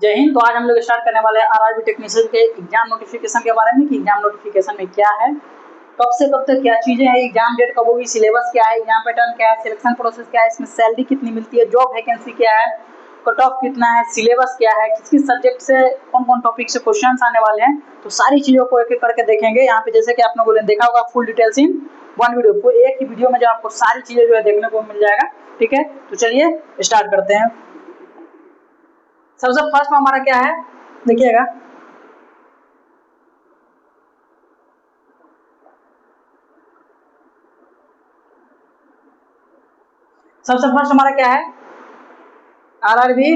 जय हिंद। तो आज हम लोग स्टार्ट करने वाले हैं आरआरबी टेक्नीशियन के एग्जाम नोटिफिकेशन के बारे में कि एग्जाम नोटिफिकेशन में क्या है, कब से कब तक क्या चीजें हैं, एग्जाम डेट कब होगी, सिलेबस क्या है, एग्जाम पैटर्न क्या है, सिलेक्शन प्रोसेस क्या है, इसमें सैलरी कितनी मिलती है, जॉब वैकेंसी क्या है, कट ऑफ कितना है, सिलेबस क्या है, किस किस सब्जेक्ट से कौन कौन टॉपिक से क्वेश्चन आने वाले हैं, तो सारी चीजों को एक एक करके देखेंगे। यहाँ पे जैसे कि आप लोगों ने देखा होगा full details in one video, तो एक ही वीडियो में जो आपको सारी चीजें जो है देखने को मिल जाएगा। ठीक है, तो चलिए स्टार्ट करते हैं। सबसे फर्स्ट में हमारा क्या है देखिएगा, सबसे फर्स्ट हमारा क्या है आरआरबी,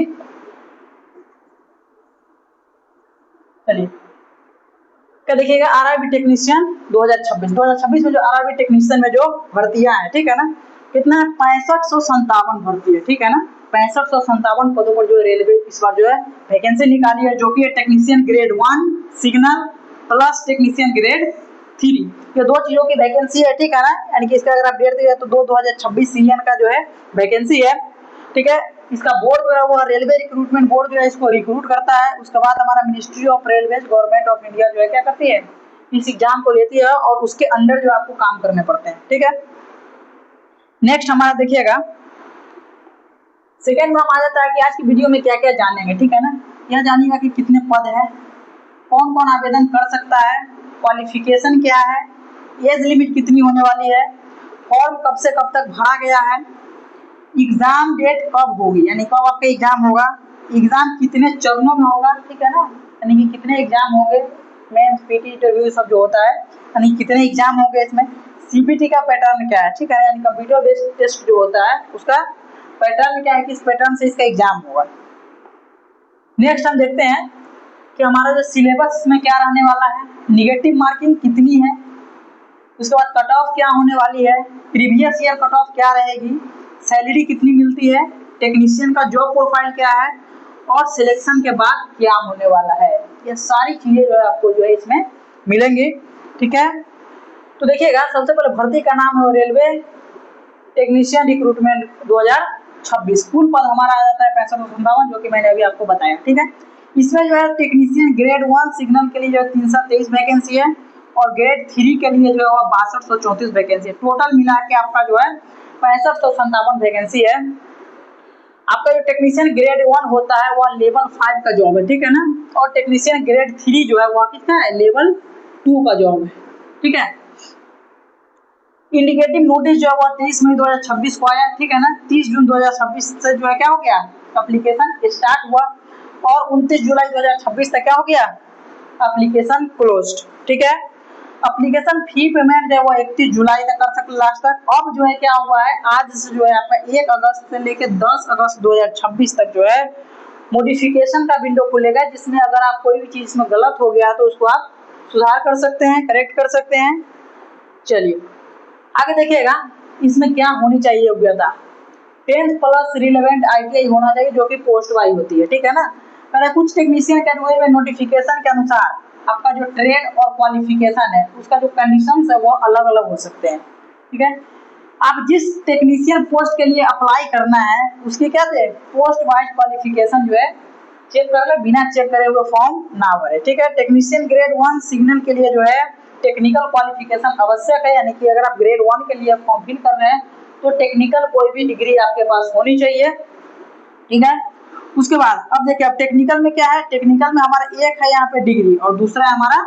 चलिए क्या देखिएगा आरआरबी टेक्नीशियन 2026 में जो आरआरबी टेक्नीशियन में जो भर्तियां हैं, ठीक है ना, कितना है 6557 भर्ती है। ठीक है ना, 6557 पदों पर जो रेलवे इस बार जो है वैकेंसी निकाली है, जो कि है technician grade 1 signal plus technician grade 3, ये दो चीजों की वैकेंसी है। ठीक है ना, यानी कि इसका अगर आप डेट दिया तो 2026 सीजन का जो है वैकेंसी है। ठीक है, इसका बोर्ड जो है वो रेलवे रिक्रूटमेंट बोर्ड जो है इसको रिक्रूट करता है। उसके बाद हमारा ministry of railway government of India जो है क्या करती है, इस एग्जाम को लेती है और उसके अंडर जो आपको काम करने पड़ते हैं। ठीक है, नेक्स्ट हमारा देखिएगा सेकेंड में हम आ जाता है कि आज की वीडियो में क्या क्या जानेंगे। ठीक है ना, यह जानिएगा कि कितने पद है, कौन कौन आवेदन कर सकता है, क्वालिफिकेशन क्या है, एज लिमिट कितनी होने वाली है, फॉर्म कब से कब तक भरा गया है, एग्जाम डेट कब होगी, यानी कब आपका एग्जाम होगा, एग्जाम कितने चरणों में होगा। ठीक है ना, यानी कि कितने एग्जाम होंगे, मेंस पीटी इंटरव्यू सब जो होता है, यानी कितने एग्जाम होंगे इसमें, सीबीटी का पैटर्न क्या है। ठीक है, यानी कंप्यूटर बेस्ड टेस्ट जो होता है उसका पैटर्न क्या है, किस पैटर्न से इसका एग्जाम होगा। नेक्स्ट हम देखते हैं कि हमारा जो सिलेबस में क्या रहने वाला है, निगेटिव मार्किंग कितनी है, उसके बाद कट ऑफ क्या होने वाली है, प्रीवियस ईयर कट ऑफ क्या रहेगी, सैलरी कितनी मिलती है, टेक्नीशियन का जॉब प्रोफाइल क्या है, और सिलेक्शन के बाद क्या होने वाला है। ये सारी चीजें जो है आपको जो है इसमें मिलेंगी। ठीक है, तो देखिएगा सबसे पहले भर्ती का नाम है रेलवे टेक्नीशियन रिक्रूटमेंट 2026, कुल पद हमारा आ जाता है 6557, जो कि मैंने अभी आपको बताया। ठीक है, इसमें जो है टेक्नीशियन ग्रेड 1 सिग्नल के लिए जो है 323 वैकेंसी है और ग्रेड 3 के लिए जो है 6234 वैकेंसी है। टोटल मिला के आपका जो है 6557 वैकेंसी है। आपका जो टेक्नीशियन ग्रेड 1 होता है वह लेवल 5 का जॉब है। ठीक है ना, और टेक्नीशियन ग्रेड 3 जो है वह कितना है, लेवल 2 का जॉब है। ठीक है, इंडिकेटिव नोटिस जो है वह 23 मई 2026 को आया। ठीक है ना, 30 जून 2026 से जो है क्या हो गया, एप्लीकेशन स्टार्ट हुआ और 29 जुलाई 2026 तक क्या हो गया, एप्लीकेशन क्लोज्ड। ठीक है, एप्लीकेशन फी पेमेंट है वो 31 जुलाई तक कर सकते लास्ट तक। अब जो है क्या हुआ है, आज से जो है आपका 1 अगस्त से लेकर 10 अगस्त 2026 तक जो है मॉडिफिकेशन का विंडो खुलेगा, जिसमें अगर आप कोई भी चीज में गलत हो गया तो उसको आप सुधार कर सकते हैं, करेक्ट कर सकते हैं। चलिए आगे देखिएगा, इसमें क्या होनी चाहिए योग्यता, 10th प्लस रिलेवेंट आईटीआई होना चाहिए, जो कि पोस्ट वाइज होती है। ठीक है ना, पहले कुछ टेक्नीशियन कैटेगरी में नोटिफिकेशन के अनुसार आपका जो ट्रेड और क्वालिफिकेशन है उसका जो कंडीशंस है वो अलग अलग हो सकते हैं। ठीक है, आप जिस टेक्नीशियन पोस्ट के लिए अप्लाई करना है उसकी क्या है, पोस्ट वाइज क्वालिफिकेशन जो है चेक कर ले, बिना चेक करे हुए फॉर्म ना भरे। ठीक है, टेक्नीशियन ग्रेड 1 सिग्नल के लिए जो है टेक्निकल क्वालिफिकेशन आवश्यक है, यानी कि अगर आप ग्रेड 1 के लिए फॉर्म फिल कर रहे हैं तो टेक्निकल कोई भी डिग्री आपके पास होनी चाहिए। ठीक है, उसके बाद अब देखिए अब टेक्निकल में क्या है, टेक्निकल में हमारा एक है यहाँ पे डिग्री और दूसरा है हमारा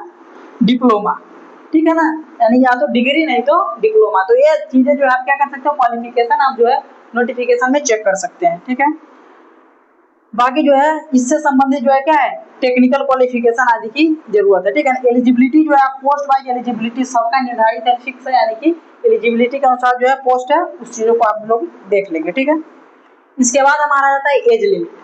डिप्लोमा। ठीक है ना, यानी या तो डिग्री नहीं तो डिप्लोमा, तो ये चीजें जो है आप क्या कर सकते हो, क्वालिफिकेशन आप जो है नोटिफिकेशन में चेक कर सकते हैं। ठीक है, बाकी जो है इससे संबंधित जो है क्या है, टेक्निकल क्वालिफिकेशन आदि की जरूरत है। ठीक है, एलिजिबिलिटी जो है आप पोस्ट वाइज एलिजिबिलिटी सबका निर्धारित है, फिक्स है, यानी कि एलिजिबिलिटी के अनुसार जो है पोस्ट है उस चीजों को आप लोग देख लेंगे। ठीक है, इसके बाद हमारा जाता है एज लिमिट,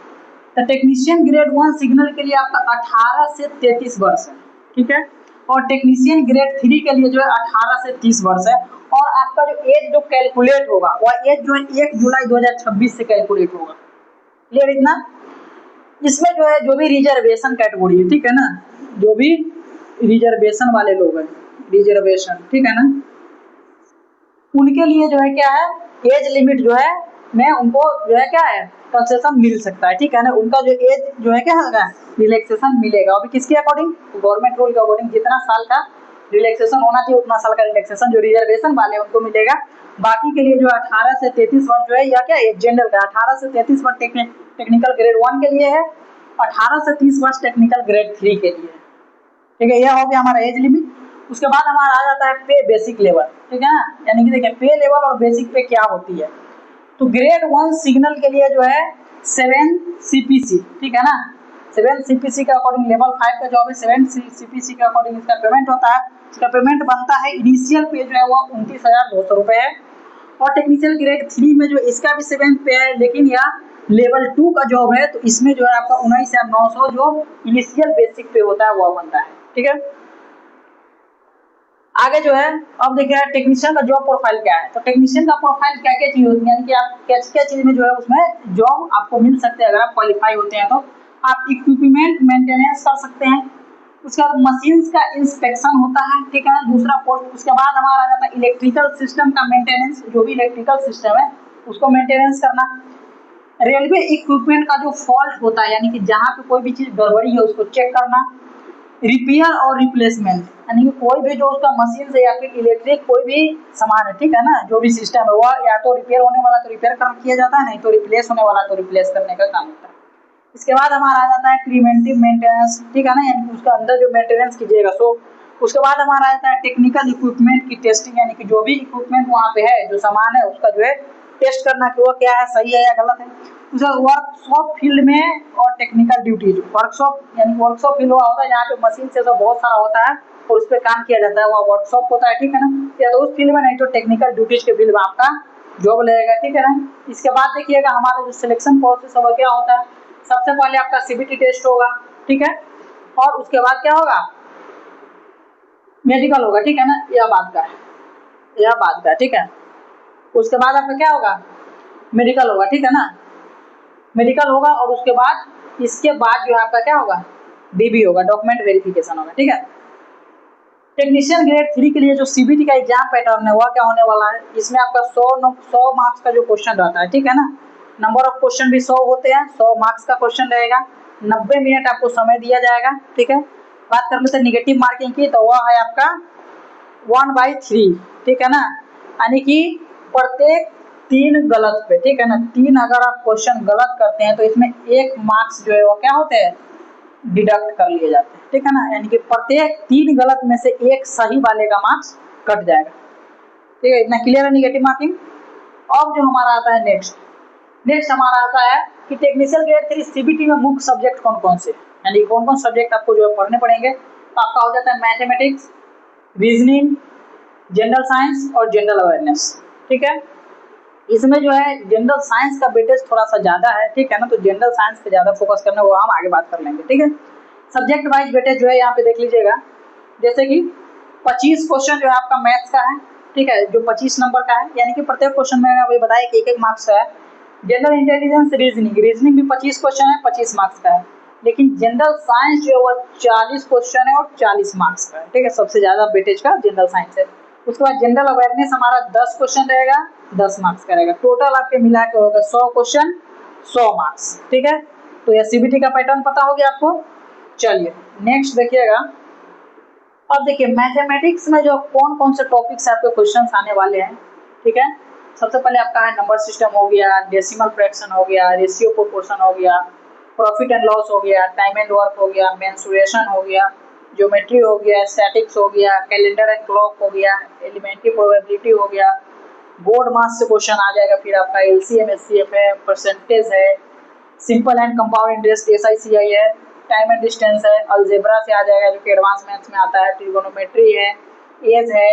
तो टेक्नीशियन ग्रेड 1 सिग्नल के लिए आपका 18 से 33 वर्ष है। ठीक है, और टेक्नीशियन ग्रेड 3 के लिए जो है 18 से 30 वर्ष है। और आपका जो एज जो कैलकुलेट होगा वह एज जो है 1 जुलाई 2026 से कैलकुलेट होगा। क्लियर इतना, इसमें जो है जो भी रिजर्वेशन कैटेगरी है, ठीक है ना, जो भी रिजर्वेशन वाले लोग हैं, रिजर्वेशन, ठीक है ना, उनके लिए जो है क्या है, एज लिमिट जो है में उनको जो है क्या है कंसेशन मिल सकता है, ठीक है ना। उनका जो एज जो है क्या होगा रिलैक्सेशन मिलेगा। अभी किसके अकॉर्डिंग, गवर्नमेंट रूल के अकॉर्डिंग जितना साल का रिलैक्सेशन होना चाहिए उतना साल का रिलैक्सेशन जो रिजर्वेशन वाले उनको मिलेगा। बाकी के लिए जो 18 से 33 वर्ष जो है या क्या जनरल का 18 से 33 वर्ष टेक्निकल ग्रेड 1 के लिए है, 18 से 30 वर्ष टेक्निकल ग्रेड 3 के लिए, ठीक है। यह हो गया हमारा एज लिमिट। उसके बाद हमारा आ जाता है पे बेसिक लेवल, ठीक है ना। यानी कि देखिए पे लेवल और बेसिक पे क्या होती है। तो ग्रेड 1 सिग्नल के लिए जो है 7 सीपीसी, ठीक है ना। 7 सीपीसी के अकॉर्डिंग लेवल 5 का जॉब है, 7 सीपीसी के अकॉर्डिंग इसका पेमेंट होता है। इसका पेमेंट बनता है, इनिशियल पे जो है वो 29,200 रुपए है। और टेक्निकल ग्रेड 3 में जो इसका भी 7 पे है, लेकिन यह लेवल 2 का जॉब है, तो इसमें जो है आपका 19,900 जो इनिशियल बेसिक पे होता है वो बनता है, ठीक है। आगे जो है अब देखिए टेक्नीशियन का जॉब प्रोफाइल क्या है। तो टेक्नीशियन का प्रोफाइल क्या क्या चीज होती है, यानी कि आप क्या क्या चीज में जो है उसमें जॉब आपको मिल सकते हैं अगर आप क्वालिफाई होते हैं। तो आप इक्विपमेंट मेंटेनेंस कर सकते हैं, उसके बाद मशीन्स का इंस्पेक्शन होता है, ठीक है ना, दूसरा पोस्ट। उसके बाद हमारा आ जाता है इलेक्ट्रिकल सिस्टम का मेंटेनेंस, जो भी इलेक्ट्रिकल सिस्टम है उसको मेंटेनेंस करना। रेलवे इक्विपमेंट का जो फॉल्ट होता है, यानी कि जहाँ पे कोई भी चीज गड़बड़ी है उसको चेक करना। रिपेयर और रिप्लेसमेंट, यानी कि कोई भी जो उसका मशीन से या फिर इलेक्ट्रिक कोई भी सामान है, ठीक है ना, जो भी सिस्टम है वह या तो रिपेयर होने वाला तो रिपेयर कर किया जाता है, नहीं तो रिप्लेस होने वाला तो रिप्लेस करने का काम होता है। इसके बाद हमारा आ जाता है प्रिवेंटिव मेंटेनेंस, ठीक है ना, यानी कि उसका अंदर जो मेंटेनेंस कीजिएगा। सो उसके बाद हमारा आता है टेक्निकल इक्विपमेंट की टेस्टिंग, यानी कि जो भी इक्विपमेंट वहाँ पे है जो सामान है उसका जो है टेस्ट करना कि वो क्या है, सही है या गलत है। उसका वर्कशॉप फील्ड में और टेक्निकल ड्यूटीज, वर्कशॉप यानी वर्कशॉप फील्ड हुआ होता है जहाँ पे मशीन से तो बहुत सारा होता है और उस पर काम किया जाता है, वह वर्कशॉप होता है, ठीक है ना। या तो उस फील्ड में, नहीं तो टेक्निकल ड्यूटीज के फील्ड में आपका जॉब लगेगा, ठीक है ना। इसके बाद देखिएगा हमारा जो सिलेक्शन प्रोसेस है क्या होता है। सबसे पहले आपका सीबीटी टेस्ट होगा, ठीक है, और उसके बाद क्या होगा मेडिकल होगा, ठीक है ना। यह बात का है, यह बात का, ठीक है। उसके बाद आपका क्या होगा मेडिकल होगा, ठीक है ना, मेडिकल होगा। और उसके बाद इसके बाद जो है आपका क्या होगा डीबी होगा, डॉक्यूमेंट वेरिफिकेशन होगा, ठीक है। टेक्नीशियन ग्रेड 3 के लिए जो सीबीटी का एग्जाम पैटर्न है वह क्या होने वाला है। इसमें आपका 100 मार्क्स का जो क्वेश्चन रहता है, ठीक है ना, नंबर ऑफ क्वेश्चन भी 100 होते हैं, 100 मार्क्स का क्वेश्चन रहेगा, 90 मिनट आपको समय दिया जाएगा, ठीक है। बात कर लेते हैं निगेटिव मार्किंग की, तो वह है आपका 1/3, ठीक है ना, यानी कि प्रत्येक 3 गलत पे, ठीक है ना, 3 अगर आप क्वेश्चन गलत करते हैं तो इसमें 1 मार्क्स जो है वो क्या होते हैं डिडक्ट कर लिए जाते हैं, ठीक है ना, यानी कि प्रत्येक 3 गलत में से 1 सही वाले का मार्क्स कट जाएगा, ठीक है। इतना क्लियर है निगेटिव मार्किंग। अब जो हमारा आता है नेक्स्ट हमारा आता है कि टेक्निशियन ग्रेड 3 सीबीटी में मुख्य सब्जेक्ट कौन कौन से, यानी कौन कौन सब्जेक्ट आपको जो है पढ़ने पड़ेंगे। तो आपका हो जाता है मैथमेटिक्स, रीजनिंग, जनरल साइंस और जनरल अवेयरनेस, ठीक है। इसमें जो है जनरल साइंस का वेटेज थोड़ा सा ज्यादा है, ठीक है ना, तो जनरल साइंस पे ज्यादा फोकस करना वो हम आगे बात कर लेंगे, ठीक है। सब्जेक्ट वाइज वेटेज जो है यहाँ पे देख लीजिएगा, जैसे कि 25 क्वेश्चन जो है आपका मैथ्स का है, ठीक है, जो 25 नंबर का है, यानी कि प्रत्येक क्वेश्चन में अभी बताया कि 1-1 मार्क्स का है। जनरल इंटेलिजेंस रीजनिंग भी 25 क्वेश्चन है, 25 मार्क्स का है। लेकिन जनरल साइंस जो है वो 40 क्वेश्चन है और 40 मार्क्स का है, ठीक है, सबसे ज्यादा वेटेज का जनरल साइंस है। उसके बाद जनरल अवेयरनेस हमारा 10 क्वेश्चन रहेगा, 10 मार्क्स का रहेगा, टोटल आपके मिला के होगा 100 क्वेश्चन 100 मार्क्स, ठीक है। तो यह सीबीटी का पैटर्न पता हो गया आपको। चलिए नेक्स्ट देखिएगा। अब देखिए मैथमेटिक्स में जो कौन कौन से टॉपिक्स आपके क्वेश्चंस आने वाले हैं, ठीक है। सबसे पहले आपका है नंबर सिस्टम हो गया, डेसिमल फ्रैक्शन हो गया, रेशियो प्रोपोर्शन हो गया, प्रॉफिट एंड लॉस हो गया, टाइम एंड वर्क हो गया, मेंसुरेशन हो गया, ज्योमेट्री हो गया, स्टैटिक्स हो गया, कैलेंडर एंड क्लॉक हो गया, एलिमेंट्री प्रोबेबिलिटी हो गया, बोर्ड मास से क्वेश्चन आ जाएगा, फिर आपका एलसीएम एचसीएफ है, परसेंटेज है, सिंपल एंड कंपाउंड इंटरेस्ट एसआईसीआई है, टाइम एंड डिस्टेंस है, अलजेब्रा से आ जाएगा जो कि एडवांस मैथ्स में आता है, ट्रिगोनोमेट्री है, एज है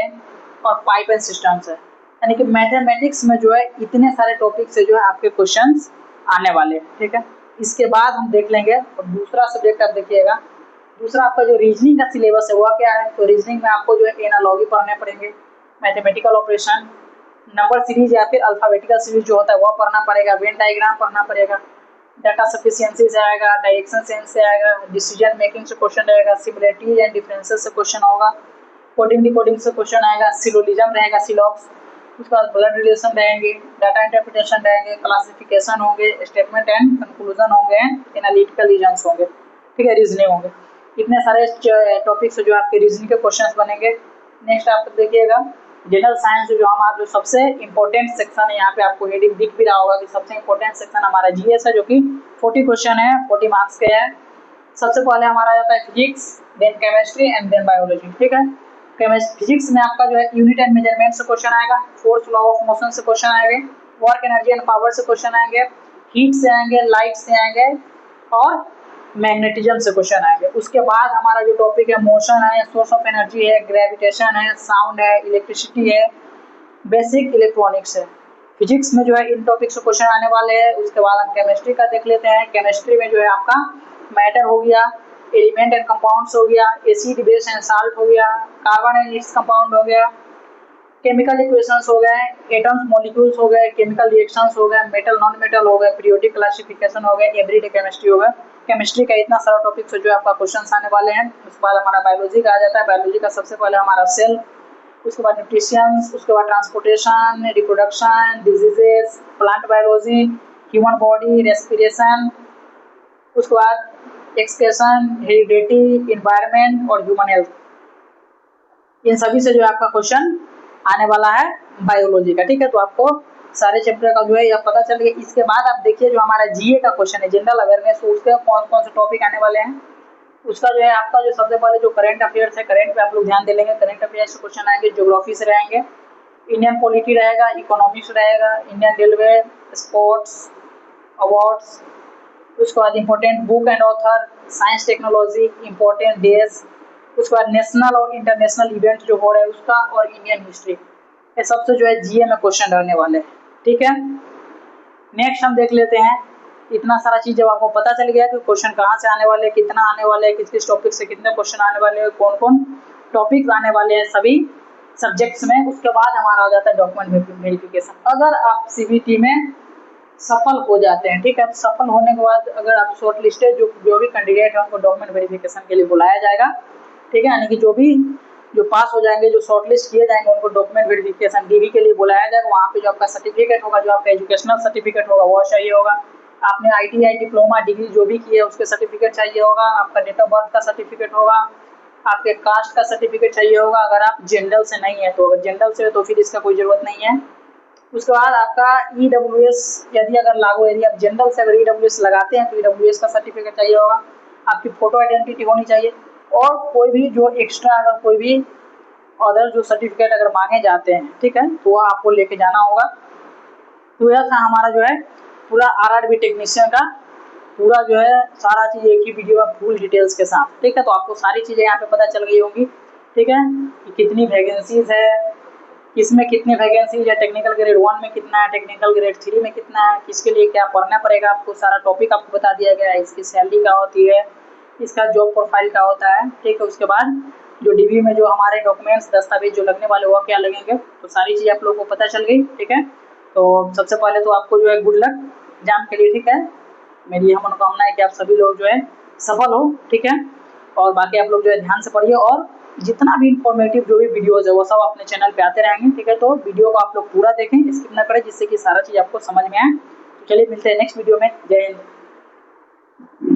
और पाइप एंड सिस्टम्स है। यानी कि मैथमेटिक्स में जो है इतने सारे टॉपिक से जो है आपके क्वेश्चंस आने वाले हैं, ठीक है। इसके बाद हम देख लेंगे और दूसरा सब्जेक्ट आप देखिएगा, दूसरा आपका जो रीजनिंग का सिलेबस है वह क्या है। तो रीजनिंग में आपको जो है एनालॉजी पढ़ने पड़ेंगे, मैथमेटिकल ऑपरेशन, नंबर सीरीज या फिर अल्फाबेटिकल सीरीज जो होता है वह पढ़ना पड़ेगा, वेन डायग्राम पढ़ना पड़ेगा, डाटा सफिशिएंसी से आएगा, डायरेक्शन सेंस से आएगा, डिसीजन मेकिंग से क्वेश्चन रहेगा, सिमिलरिटीज एंड डिफरेंसेस से क्वेश्चन होगा, कोडिंग डिकोडिंग से क्वेश्चन आएगा, सिलोजिज्म रहेगा, सिलॉक्स। उसके बाद ब्लड रिलेशन रहेंगे, डाटा इंटरप्रिटेशन रहेंगे, क्लासिफिकेशन होंगे, स्टेटमेंट एंड कंक्लूजन होंगे, एनालिटिकल रीजंस होंगे, ठीक है, रीजनिंग होंगे। इतने सारे टॉपिक्स जो आपके रीजनिंग के क्वेश्चंस बनेंगे। नेक्स्ट आप देखिएगा जनरल साइंस जो हमारा जो सबसे इंपॉर्टेंट सेक्शन है, यहाँ पे आपको हेडिंग दिख भी रहा होगा कि सबसे इंपॉर्टेंट सेक्शन हमारा जीएस है, जो कि 40 क्वेश्चन है, 40 मार्क्स के है। सबसे पहले हमारा जाता है physics, then chemistry and then biology, ठीक है। फिजिक्स में आपका जो है यूनिट एंड मेजरमेंट से क्वेश्चन आएगा, फोर्स, लॉ ऑफ मोशन से क्वेश्चन आएंगे, वर्क, एनर्जी एंड पावर से क्वेश्चन आएंगे, हीट से आएंगे, लाइट से आएंगे और मैग्नेटिज्म से क्वेश्चन आएंगे। उसके बाद हमारा जो टॉपिक है मोशन है, सोर्स ऑफ एनर्जी है, ग्रेविटेशन है, साउंड है, इलेक्ट्रिसिटी है, बेसिक इलेक्ट्रॉनिक्स है। फिजिक्स में जो है इन टॉपिक से क्वेश्चन आने वाले हैं। उसके बाद हम केमिस्ट्री का देख लेते हैं। केमिस्ट्री में जो है आपका मैटर हो गया, एलिमेंट एंड कंपाउंड्स हो गया, एसिड, बेस एंड साल्ट हो गया, कार्बन एंड इट्स कंपाउंड हो गया, केमिकल इक्वेशंस हो गए, एटम्स, मॉलिक्यूल्स हो गए, केमिकल रिएक्शंस हो गए, मेटल, नॉन मेटल हो गए, पीरियोडिक क्लासिफिकेशन हो गए, एवरीडे केमिस्ट्री हो गया। केमिस्ट्री का इतना सारा टॉपिक्स जो है आपका क्वेश्चन आने वाले हैं। उसके बाद हमारा बायोलॉजी का आ जाता है। बायोलॉजी का सबसे पहले हमारा सेल, उसके बाद न्यूट्रिशंस, उसके बाद transportation, reproduction, diseases, plant biology, human body, respiration, उसके बाद एक्सप्रेशन, हेरिडिटी, इन्वायरमेंट और ह्यूमन हेल्थ। इन सभी से जो है आपका क्वेश्चन आने वाला है बायोलॉजी का, ठीक है। तो आपको सारे चैप्टर का जो है यह पता चल गया। इसके बाद आप देखिए जो हमारा जीए का क्वेश्चन है, जनरल अवेयरनेस, उसके कौन कौन से टॉपिक आने वाले हैं। उसका जो है आपका जो सबसे पहले जो करंट अफेयर्स है, करंट पे आप लोग ध्यान दे लेंगे। करंट अफेयर्स से क्वेश्चन आएंगे, ज्योग्राफी से रहेंगे, इंडियन पॉलिटी रहेगा, इकोनॉमिक्स रहेगा, इंडियन रेलवे, स्पोर्ट्स, अवार्ड्स, उसके बाद important book and author, science technology, important days, उसके बाद नेशनल और इंटरनेशनल इवेंट जो हो रहे हैं उसका, और इंडियन हिस्ट्री। ये सबसे जो है जीए में क्वेश्चन रहने वाले हैं, ठीक है। नेक्स्ट हम देख लेते हैं। इतना सारा चीज जब आपको पता चल गया कि क्वेश्चन कहाँ से आने वाले हैं, कितना आने वाले हैं, किस किस टॉपिक से कितने क्वेश्चन आने वाले हैं, कौन कौन टॉपिक्स आने वाले हैं सभी सब्जेक्ट्स में, उसके बाद हमारा आ जाता है डॉक्यूमेंट वेरिफिकेशन। अगर आप सीबीटी में सफल हो जाते हैं, ठीक है, तो सफल होने के बाद अगर आप शॉर्ट लिस्टेड जो भी कैंडिडेट है उनको डॉक्यूमेंट वेरिफिकेशन के लिए बुलाया जाएगा, ठीक है। यानी कि जो पास हो जाएंगे, जो शॉर्ट लिस्ट किए जाएंगे, उनको डॉक्यूमेंट वेरिफिकेशन डीवी के लिए बुलाया जाएगा। वहाँ पे जो आपका सर्टिफिकेट होगा, जो आपका एजुकेशनल सर्टिफिकेट होगा वो चाहिए होगा। आपने ITI डिप्लोमा डिग्री जो भी की है उसके सर्टिफिकेट चाहिए होगा, आपका डेट ऑफ बर्थ का सर्टिफिकेट होगा, आपके कास्ट का सर्टिफिकेट चाहिए होगा। अगर आप जनरल से नहीं है तो, अगर जनरल से है तो फिर इसका कोई जरूरत नहीं है। उसके बाद आपका EWS यदि अगर लागू, यदि आप जनरल से अगर EWS लगाते हैं तो EWS का सर्टिफिकेट चाहिए होगा। आपकी फोटो आइडेंटिटी होनी चाहिए, और कोई भी जो एक्स्ट्रा अगर कोई भी अदर जो सर्टिफिकेट अगर मांगे जाते हैं, ठीक है, तो वह आपको लेके जाना होगा। तो यह था हमारा जो है पूरा RRB टेक्नीशियन का पूरा जो है सारा चीज़ एक ही वीडियो में फुल डिटेल्स के साथ, ठीक है। तो आपको सारी चीज़ें यहाँ पे पता चल गई होंगी, ठीक है, कि कितनी वैकेंसीज है, किसमें कितनी वैकेंसीज है, टेक्निकल ग्रेड 1 में कितना है, टेक्निकल ग्रेड 3 में कितना है, किसके लिए क्या पढ़ना पड़ेगा आपको, सारा टॉपिक आपको बता दिया गया है। इसकी सैलरी क्या होती है, इसका जॉब प्रोफाइल क्या होता है, ठीक है। उसके बाद जो डीवी में जो हमारे डॉक्यूमेंट्स, दस्तावेज जो लगने वाले वो क्या लगेंगे, तो सारी चीज़ आप लोगों को पता चल गई, ठीक है। तो सबसे पहले तो आपको जो है गुड लक एग्जाम के लिए, ठीक है। मेरी यह मनोकामना है कि आप सभी लोग जो है सफल हो, ठीक है। और बाकी आप लोग जो है ध्यान से पढ़िए, और जितना भी इंफॉर्मेटिव जो भी वीडियोस है वो सब अपने चैनल पे आते रहेंगे, ठीक है। तो वीडियो को आप लोग पूरा देखें, स्किप ना करें, जिससे कि सारा चीज़ आपको समझ में आए। तो चलिए मिलते हैं नेक्स्ट वीडियो में। जय हिंद।